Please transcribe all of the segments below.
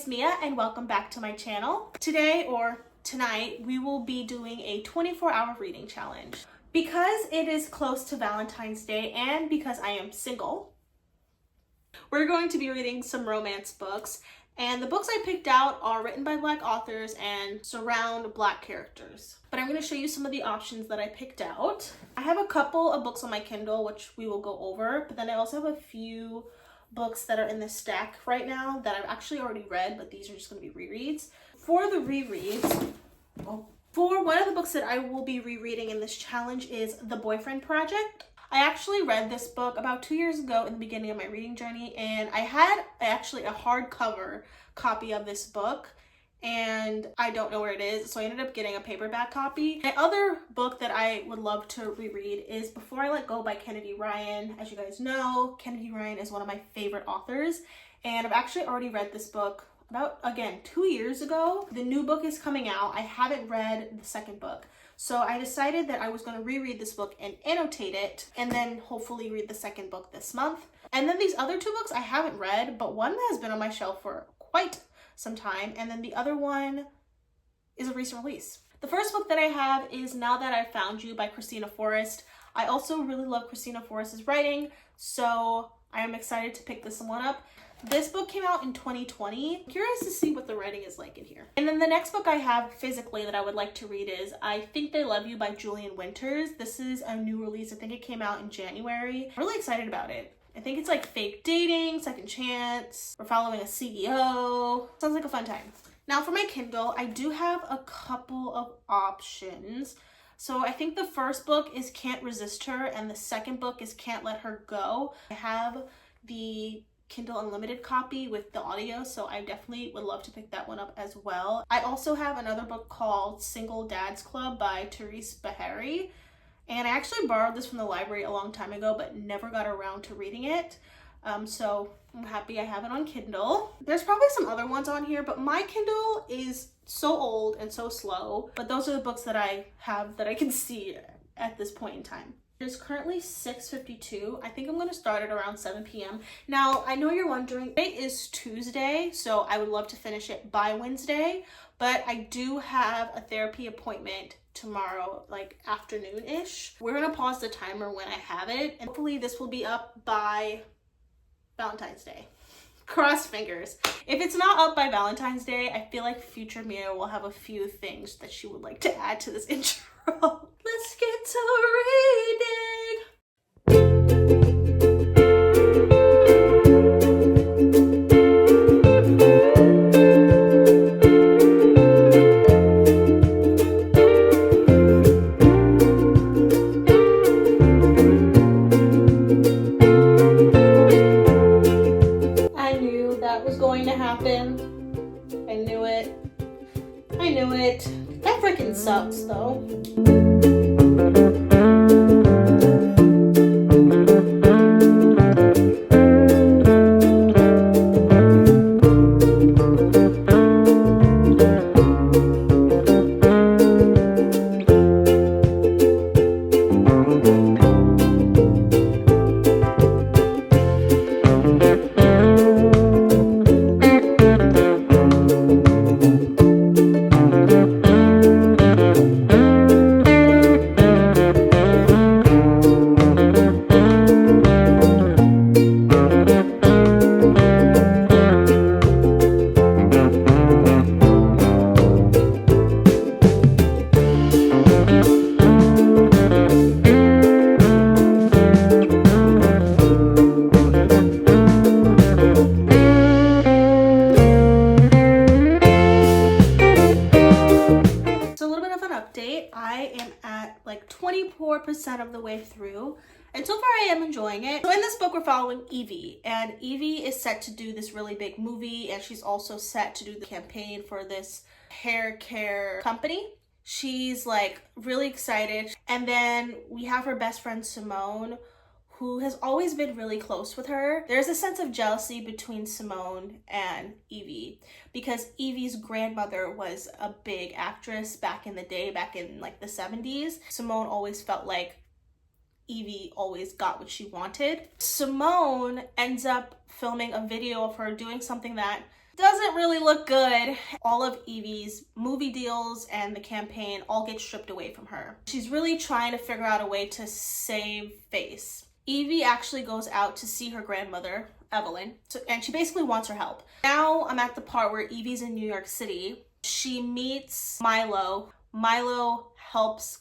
is Mia and welcome back to my channel. Today or tonight we will be doing a 24-hour reading challenge. Because it is close to Valentine's Day and because I am single, we're going to be reading some romance books, and the books I picked out are written by Black authors and surround Black characters. But I'm going to show you some of the options that I picked out. I have a couple of books on my Kindle which we will go over, but then I also have a few books that are in the stack right now that I've actually already read, but these are just going to be rereads. For the rereads, for one of the books that I will be rereading in this challenge is The Boyfriend Project. I actually read this book about 2 years ago in the beginning of my reading journey, and I had actually a hardcover copy of this book, and I don't know where it is, so I ended up getting a paperback copy. My other book that I would love to reread is Before I Let Go by Kennedy Ryan. As you guys know, Kennedy Ryan is one of my favorite authors, and I've actually already read this book about, again, 2 years ago. The new book is coming out. I haven't read the second book. So I decided that I was going to reread this book and annotate it, and then hopefully read the second book this month. And then these other two books I haven't read, but one has been on my shelf for quite some time, and then the other one is a recent release. The first book that I have is Now That I Found You by Christina Forrest. I also really love Christina Forrest's writing, so I am excited to pick this one up. This book came out in 2020. I'm curious to see what the writing is like in here. And then the next book I have physically that I would like to read is I Think They Love You by Julian Winters. This is a new release. I think it came out in January. I'm really excited about it. I think it's like fake dating, second chance. We're following a CEO. Sounds like a fun time. Now for my Kindle, I do have a couple of options. So I think the first book is Can't Resist Her, and the second book is Can't Let Her Go. I have the Kindle Unlimited copy with the audio, so I definitely would love to pick that one up as well. I also have another book called Single Dads Club by Therese Beharry, and I actually borrowed this from the library a long time ago but never got around to reading it, so I'm happy I have it on Kindle. There's probably some other ones on here, but my Kindle is so old and so slow, but those are the books that I have that I can see at this point in time. It's currently 6:52. I think I'm going to start at around 7 p.m. Now, I know you're wondering, today is Tuesday, so I would love to finish it by Wednesday, but I do have a therapy appointment tomorrow, like afternoon-ish. We're going to pause the timer when I have it, and hopefully this will be up by Valentine's Day. Cross fingers. If it's not up by Valentine's Day, I feel like future Mia will have a few things that she would like to add to this intro. Let's get to reading. I knew that was going to happen. I knew it. I knew it. That freaking sucks though. I am at like 24% of the way through, and so far I am enjoying it. So in this book we're following Evie, and Evie is set to do this really big movie, and she's also set to do the campaign for this hair care company. She's like really excited, and then we have her best friend Simone, who has always been really close with her. There's a sense of jealousy between Simone and Evie because Evie's grandmother was a big actress back in the day, back in like the 70s. Simone always felt like Evie always got what she wanted. Simone ends up filming a video of her doing something that doesn't really look good. All of Evie's movie deals and the campaign all get stripped away from her. She's really trying to figure out a way to save face. Evie actually goes out to see her grandmother, Evelyn, and she basically wants her help. Now I'm at the part where Evie's in New York City. She meets Milo. Milo helps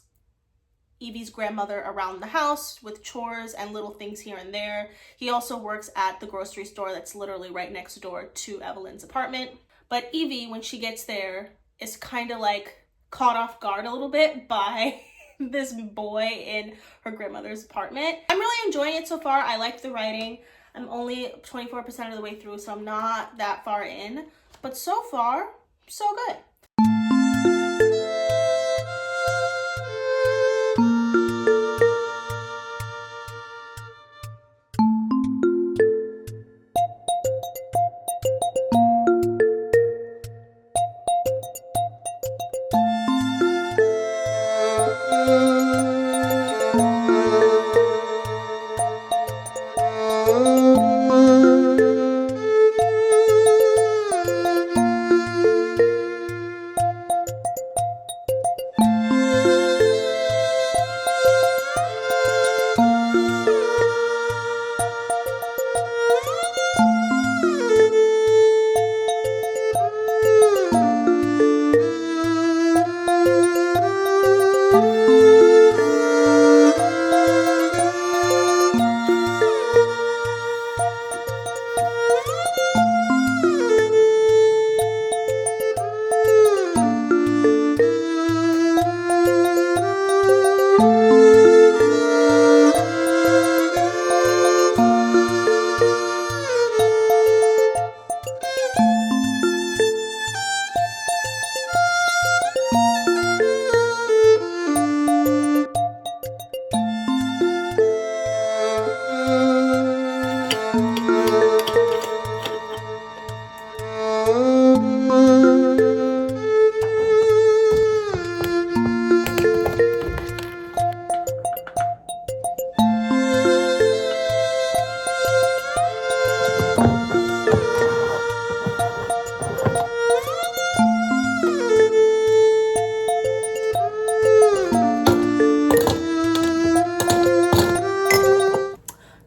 Evie's grandmother around the house with chores and little things here and there. He also works at the grocery store that's literally right next door to Evelyn's apartment. But Evie, when she gets there, is kind of like caught off guard a little bit by this boy in her grandmother's apartment. I'm really enjoying it so far. I like the writing. I'm only 24% of the way through, so I'm not that far in. But so far, so good.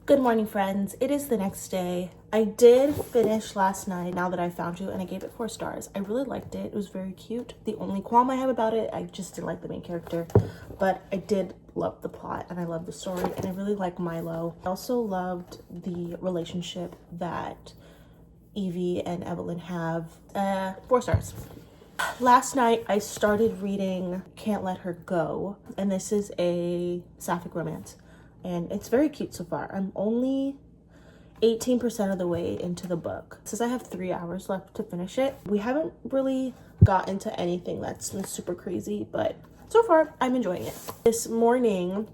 Good morning, friends. It is the next day. I did finish last night, Now That I Found You, and I gave it 4 stars. I really liked it. It was very cute. The only qualm I have about it, I just didn't like the main character, but I did love the plot and I love the story, and I really like Milo. I also loved the relationship that Evie and Evelyn have. 4 stars. Last night I started reading Can't Let Her Go, and this is a sapphic romance. And it's very cute so far. I'm only 18% of the way into the book. Since I have 3 hours left to finish it, we haven't really got into anything that's super crazy, but so far I'm enjoying it. This morning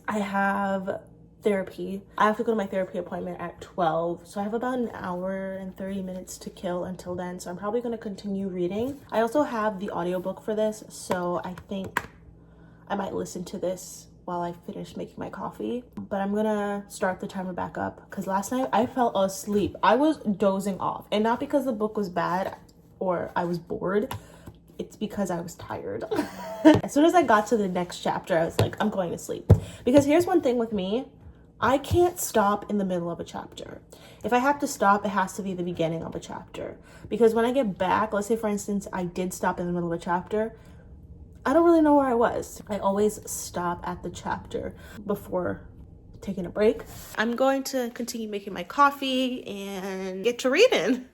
I have therapy. I have to go to my therapy appointment at 12, so I have about an hour and 30 minutes to kill until then, so I'm probably going to continue reading. I also have the audiobook for this, so I think I might listen to this while I finish making my coffee. But I'm gonna start the timer back up because last night I fell asleep. I was dozing off, and not because the book was bad or I was bored. It's because I was tired. As soon as I got to the next chapter, I was like, I'm going to sleep. Because here's one thing with me, I can't stop in the middle of a chapter. If I have to stop, it has to be the beginning of a chapter. Because when I get back, let's say for instance, I did stop in the middle of a chapter, I don't really know where I was. I always stop at the chapter before taking a break. I'm going to continue making my coffee and get to reading.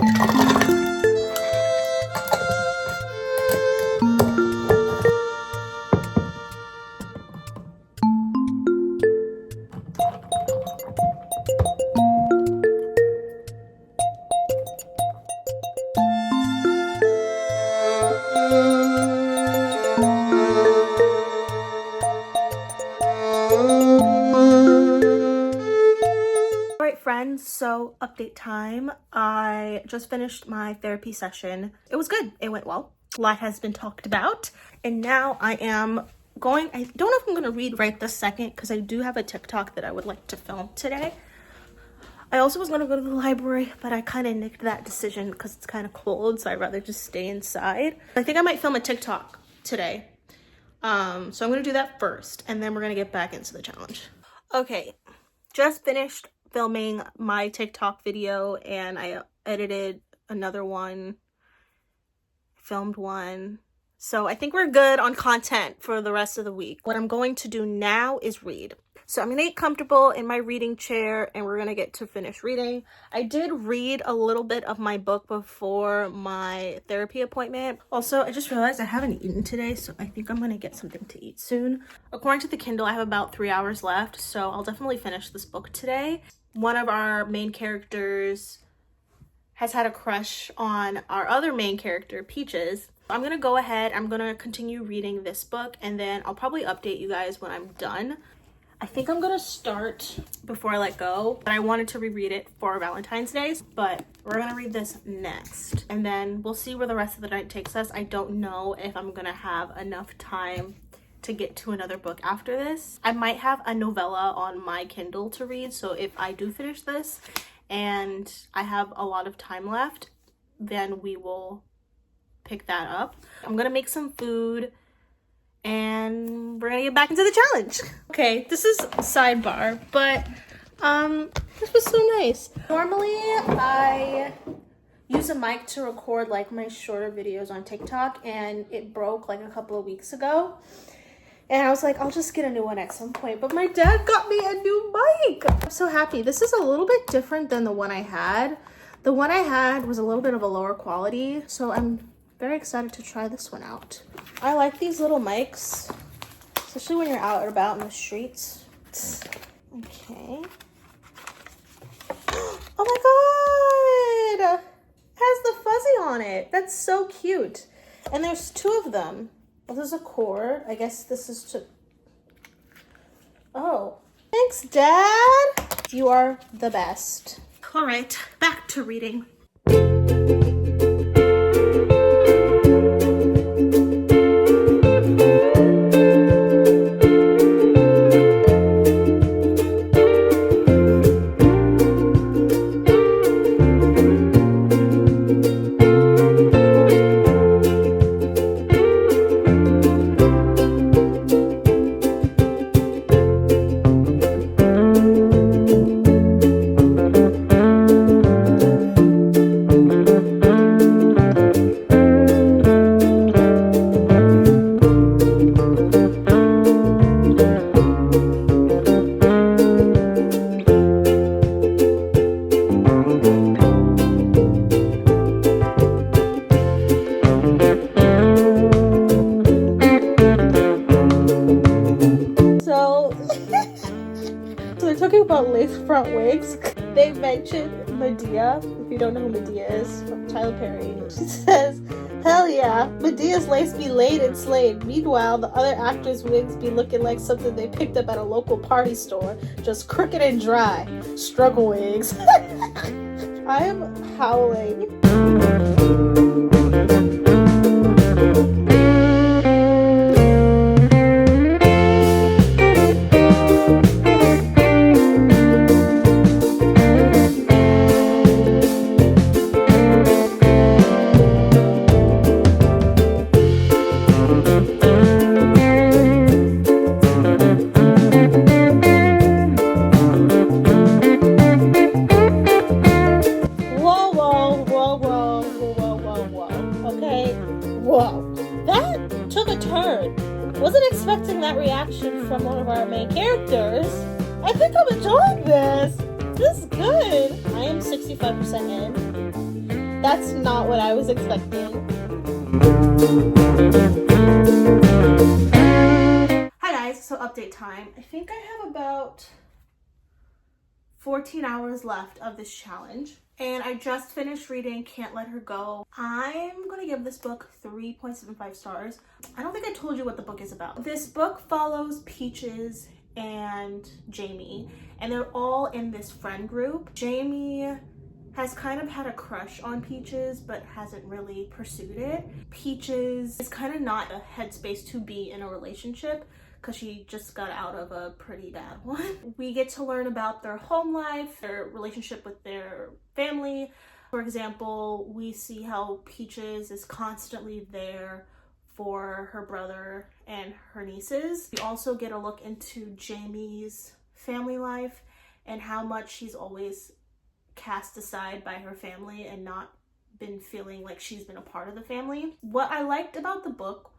Friends, so update time. I just finished my therapy session. It was good. It went well. A lot has been talked about, and now I am going, I don't know if I'm going to read right this second because I do have a TikTok that I would like to film today. I also was gonna go to the library, but I kind of nicked that decision because it's kind of cold, so I'd rather just stay inside. I think I might film a TikTok today. So I'm gonna do that first, and then we're gonna get back into the challenge. Okay, just finished filming my TikTok video, and I edited another one, filmed one. So I think we're good on content for the rest of the week. What I'm going to do now is read. So I'm gonna get comfortable in my reading chair and we're gonna get to finish reading. I did read a little bit of my book before my therapy appointment. Also, I just realized I haven't eaten today, so I think I'm gonna get something to eat soon. According to the Kindle, I have about 3 hours left, so I'll definitely finish this book today. One of our main characters has had a crush on our other main character, Peaches. I'm gonna go ahead, I'm gonna continue reading this book, and then I'll probably update you guys when I'm done. I think I'm gonna start before I let go, but I wanted to reread it for Valentine's Day, but we're gonna read this next, and then we'll see where the rest of the night takes us. I don't know if I'm gonna have enough time to get to another book after this. I might have a novella on my Kindle to read, so if I do finish this and I have a lot of time left, then we will pick that up. I'm gonna make some food and we're gonna get back into the challenge. Okay, this is sidebar, but this was so nice. Normally I use a mic to record like my shorter videos on TikTok, and it broke like a couple of weeks ago, and I was like, I'll just get a new one at some point, but my dad got me a new mic. I'm so happy. This is a little bit different than the one I had. The one I had was a little bit of a lower quality, so I'm very excited to try this one out. I like these little mics, especially when you're out and about in the streets. Okay. Oh my god! It has the fuzzy on it. That's so cute. And there's 2 of them. Oh, there's a cord. I guess this is to... Oh. Thanks, Dad! You are the best. All right, back to reading. Talking about lace front wigs, they mentioned Medea. If you don't know who Medea is, from Tyler Perry, she says, "Hell yeah, Medea's lace be laid and slayed. Meanwhile, the other actors' wigs be looking like something they picked up at a local party store, just crooked and dry. Struggle wigs." I am howling. Wasn't expecting that reaction from one of our main characters. I think I'm enjoying this. This is good. I am 65% in. That's not what I was expecting. Hi guys, so update time. I think I have about 14 hours left of this challenge. And I just finished reading Can't Let Her Go. I'm gonna give this book 3.75 stars. I don't think I told you what the book is about. This book follows Peaches and Jamie, and they're all in this friend group. Jamie has kind of had a crush on Peaches, but hasn't really pursued it. Peaches is kind of not a headspace to be in a relationship because she just got out of a pretty bad one. We get to learn about their home life, their relationship with their family. For example, we see how Peaches is constantly there for her brother and her nieces. We also get a look into Jamie's family life and how much she's always cast aside by her family and not been feeling like she's been a part of the family. What I liked about the book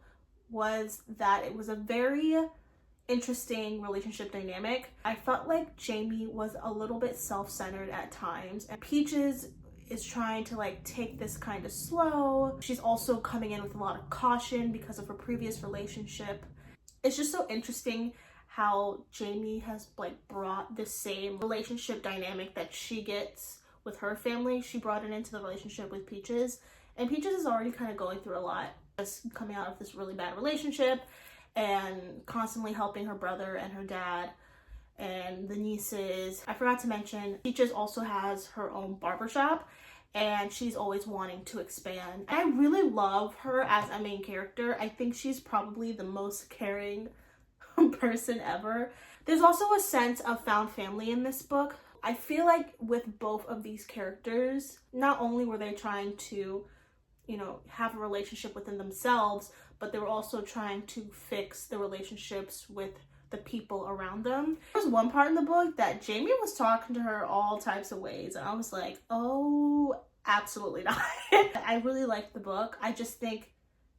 was that it was a very interesting relationship dynamic. I felt like Jamie was a little bit self-centered at times, and Peaches is trying to like take this kind of slow. She's also coming in with a lot of caution because of her previous relationship. It's just so interesting how Jamie has like brought the same relationship dynamic that she gets with her family. She brought it into the relationship with Peaches, and Peaches is already kind of going through a lot, just coming out of this really bad relationship and constantly helping her brother and her dad and the nieces. I forgot to mention, Peaches also has her own barbershop and she's always wanting to expand. I really love her as a main character. I think she's probably the most caring person ever. There's also a sense of found family in this book. I feel like with both of these characters, not only were they trying to, you know, have a relationship within themselves, but they were also trying to fix the relationships with the people around them. There was one part in the book that Jamie was talking to her all types of ways, and I was like, oh, absolutely not. I really liked the book. I just think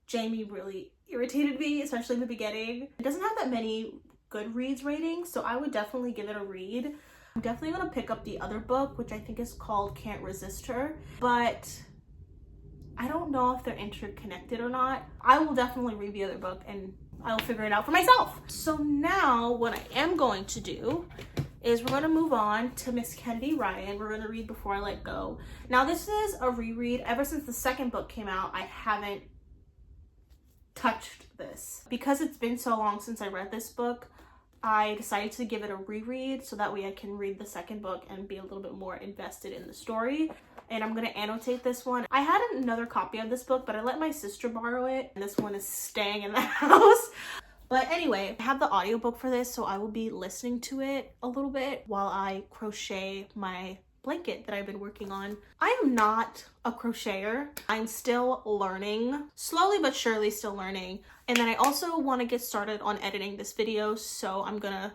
Jamie really irritated me, especially in the beginning. It doesn't have that many Goodreads ratings, so I would definitely give it a read. I'm definitely gonna pick up the other book, which I think is called Can't Resist Her, but I don't know if they're interconnected or not. I will definitely read the other book and I'll figure it out for myself. So now what I am going to do is we're gonna move on to Miss Kennedy Ryan. We're gonna read Before I Let Go. Now this is a reread. Ever since the second book came out, I haven't touched this. Because it's been so long since I read this book, I decided to give it a reread so that way I can read the second book and be a little bit more invested in the story. And I'm gonna annotate this one. I had another copy of this book, but I let my sister borrow it, and this one is staying in the house. But anyway, I have the audiobook for this, so I will be listening to it a little bit while I crochet my blanket that I've been working on. I am not a crocheter. I'm still learning, slowly but surely still learning. And then I also want to get started on editing this video, so I'm gonna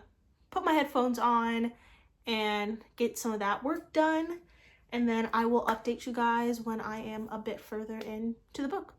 put my headphones on and get some of that work done. And then I will update you guys when I am a bit further into the book.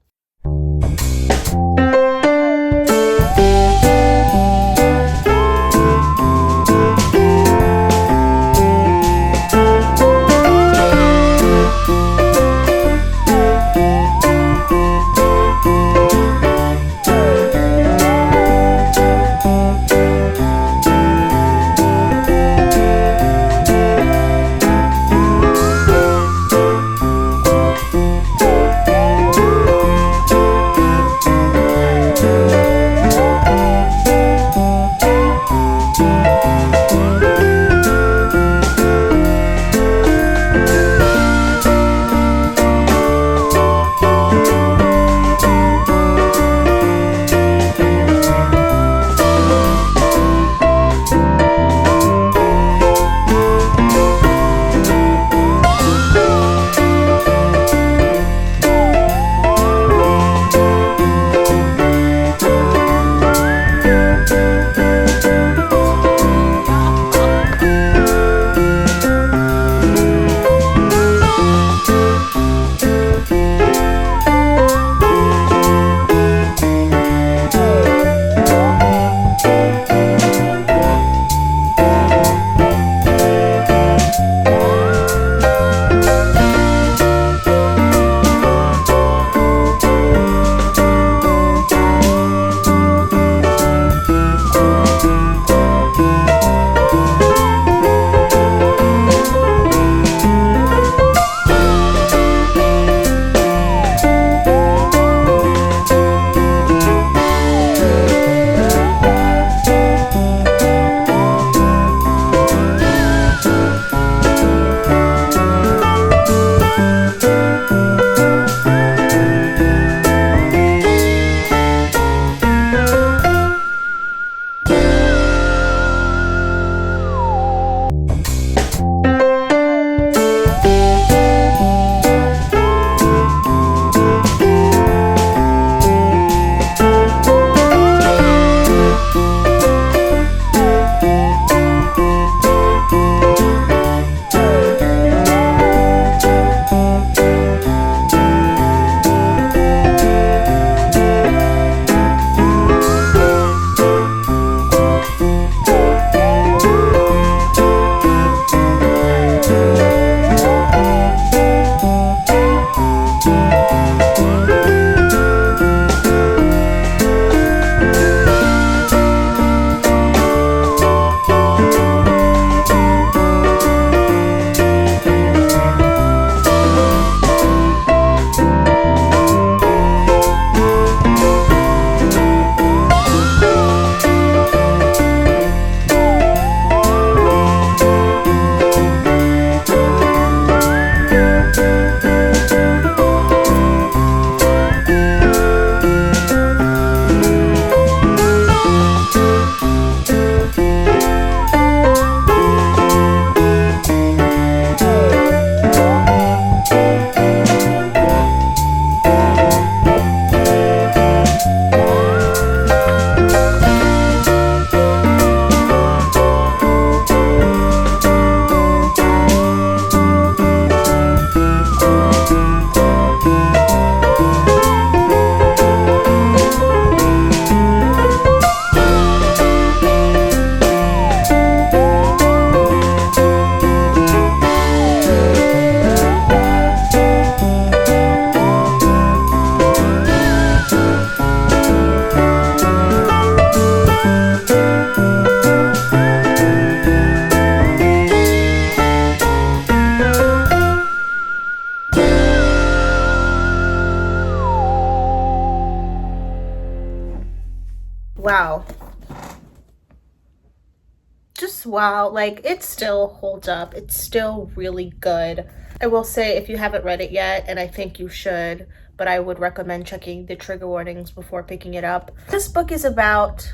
this, wow, like it still holds up. It's still really good. I will say, if you haven't read it yet, and I think you should, but I would recommend checking the trigger warnings before picking it up. This book is about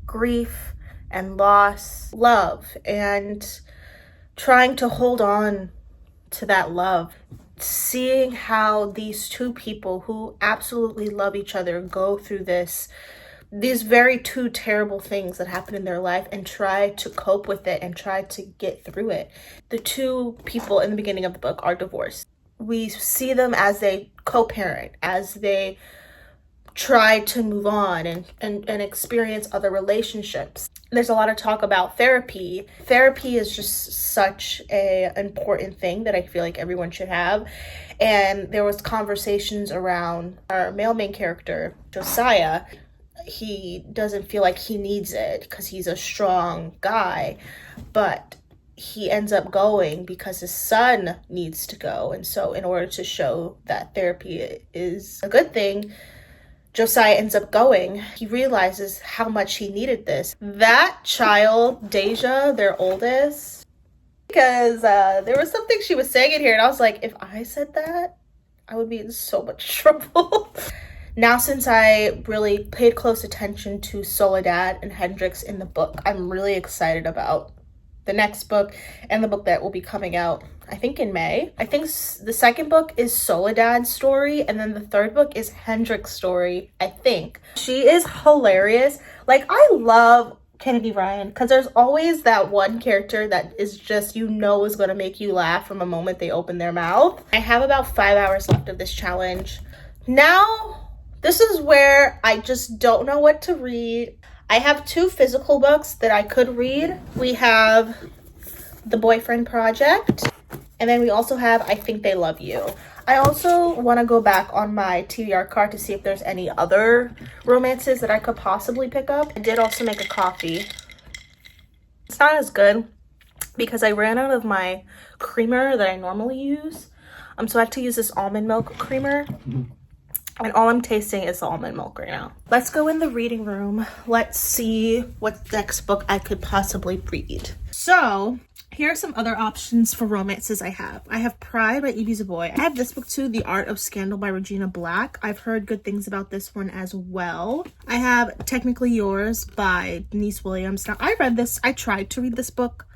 grief and loss, love, and trying to hold on to that love. Seeing how these two people who absolutely love each other go through these very two terrible things that happen in their life and try to cope with it and try to get through it. The two people in the beginning of the book are divorced. We see them as they co-parent, as they try to move on and experience other relationships. There's a lot of talk about therapy. Therapy is just such an important thing that I feel like everyone should have. And there was conversations around our male main character, Josiah. He doesn't feel like he needs it because he's a strong guy, but he ends up going because his son needs to go. And so in order to show that therapy is a good thing, Josiah ends up going. He realizes how much he needed this. That child, Deja, their oldest, because there was something she was saying in here and I was like, if I said that, I would be in so much trouble. Now, since I really paid close attention to Soledad and Hendrix in the book, I'm really excited about the next book and the book that will be coming out, I think in May. I think the second book is Soledad's story, and then the third book is Hendrix's story, I think. She is hilarious. Like, I love Kennedy Ryan because there's always that one character that is just, you know, is going to make you laugh from the moment they open their mouth. I have about 5 hours left of this challenge. Now, this is where I just don't know what to read. I have 2 physical books that I could read. We have The Boyfriend Project, and then we also have I Think They Love You. I also want to go back on my TBR card to see if there's any other romances that I could possibly pick up. I did also make a coffee. It's not as good because I ran out of my creamer that I normally use. So I had to use this almond milk creamer. And all I'm tasting is almond milk right now. Let's go in the reading room. Let's see what next book I could possibly read. So here are some other options for romances I have. I have Pride by E.B. Zaboy. I have this book too, The Art of Scandal by Regina Black. I've heard good things about this one as well. I have Technically Yours by Denise Williams. Now I tried to read this book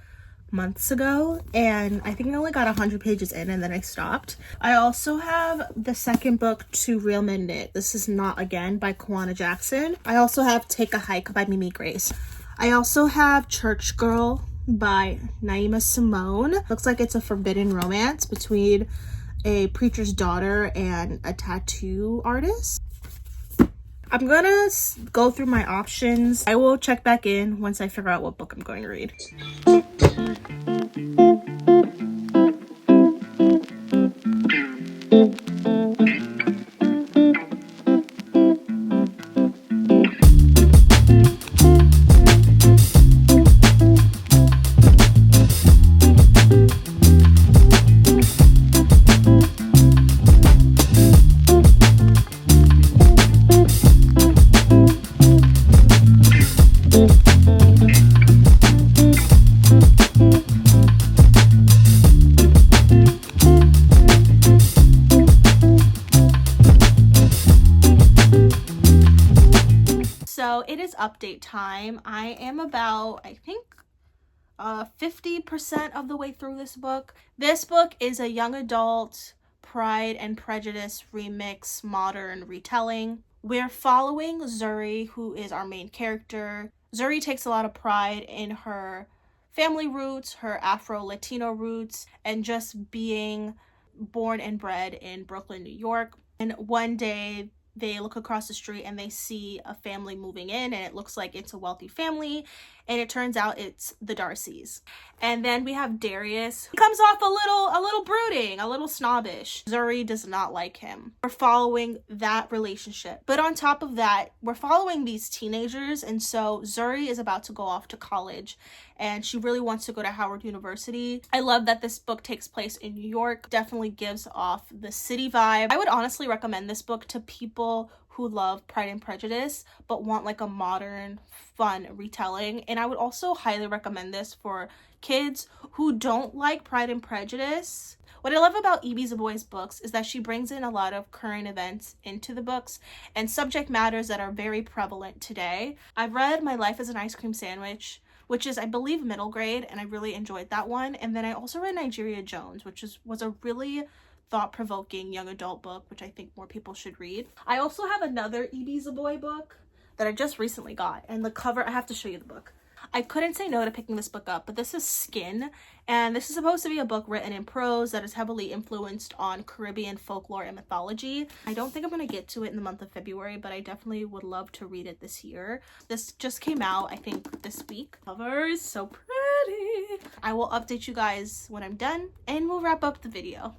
months ago and I think I only got 100 pages in and then I stopped. I also have the second book, Two Real Men Knit. This is Not Again by Kawana Jackson. I also have Take a Hike by Mimi Grace. I also have Church Girl by Naima Simone. Looks like it's a forbidden romance between a preacher's daughter and a tattoo artist. I'm gonna go through my options. I will check back in once I figure out what book I'm going to read. So it is update time. I am about, I think, 50% of the way through this book. This book is a young adult Pride and Prejudice remix modern retelling. We're following Zuri, who is our main character. Zuri takes a lot of pride in her family roots, her Afro-Latino roots, and just being born and bred in Brooklyn, New York. And one day they look across the street and they see a family moving in, and it looks like it's a wealthy family, and it turns out it's the Darcys. And then we have Darius, who comes off a little brooding, a little snobbish. Zuri does not like him. We're following that relationship. But on top of that, we're following these teenagers, and so Zuri is about to go off to college, and she really wants to go to Howard University. I love that this book takes place in New York. Definitely gives off the city vibe. I would honestly recommend this book to people who love Pride and Prejudice but want like a modern, fun retelling. And I would also highly recommend this for kids who don't like Pride and Prejudice. What I love about Ibi Zoboi books is that she brings in a lot of current events into the books and subject matters that are very prevalent today. I've read My Life as an Ice Cream Sandwich, which is, I believe, middle grade, and I really enjoyed that one. And then I also read Nigeria Jones, which was a really thought-provoking young adult book, which I think more people should read. I also have another Ibi Zoboi book that I just recently got, and the cover, I have to show you the book. I couldn't say no to picking this book up, but this is Skin, and this is supposed to be a book written in prose that is heavily influenced on Caribbean folklore and mythology. I don't think I'm going to get to it in the month of February, but I definitely would love to read it this year. This just came out, I think, this week. Cover is so pretty. I will update you guys when I'm done, and we'll wrap up the video.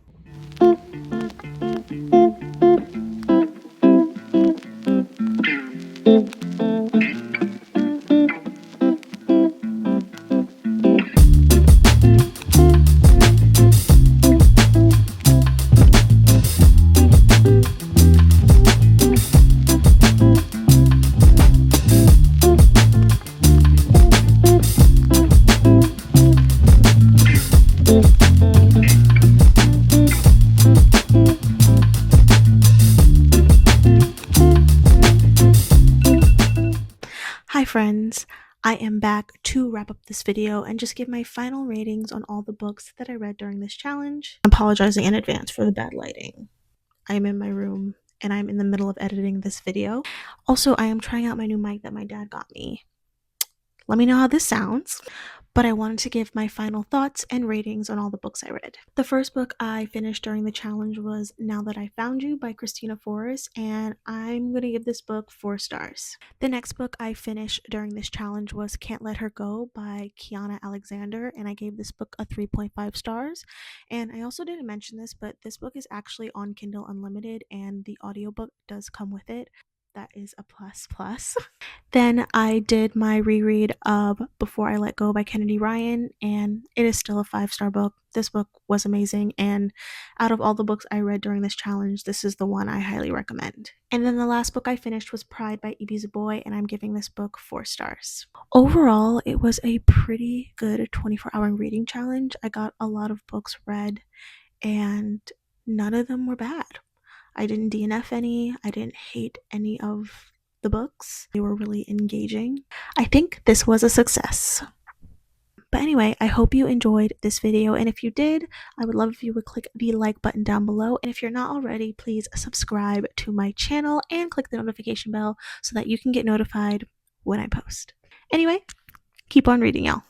Hi friends, I am back to wrap up this video and just give my final ratings on all the books that I read during this challenge. I'm apologizing in advance for the bad lighting. I am in my room and I'm in the middle of editing this video. Also, I am trying out my new mic that my dad got me. Let me know how this sounds. But I wanted to give my final thoughts and ratings on all the books I read. The first book I finished during the challenge was Now That I Found You by Christina Forrest, and I'm going to give this book 4 stars. The next book I finished during this challenge was Can't Let Her Go by Kiana Alexander, and I gave this book a 3.5 stars. And I also didn't mention this, but this book is actually on Kindle Unlimited, and the audiobook does come with it. That is a plus. Then I did my reread of Before I Let Go by Kennedy Ryan, and it is still a 5-star book. This book was amazing, and out of all the books I read during this challenge, this is the one I highly recommend. And then the last book I finished was Pride by Ibi Zoboi, and I'm giving this book 4 stars. Overall, it was a pretty good 24-hour reading challenge. I got a lot of books read, and none of them were bad. I didn't DNF any. I didn't hate any of the books. They were really engaging. I think this was a success. But anyway, I hope you enjoyed this video, and if you did, I would love if you would click the like button down below, and if you're not already, please subscribe to my channel and click the notification bell so that you can get notified when I post. Anyway, keep on reading, y'all.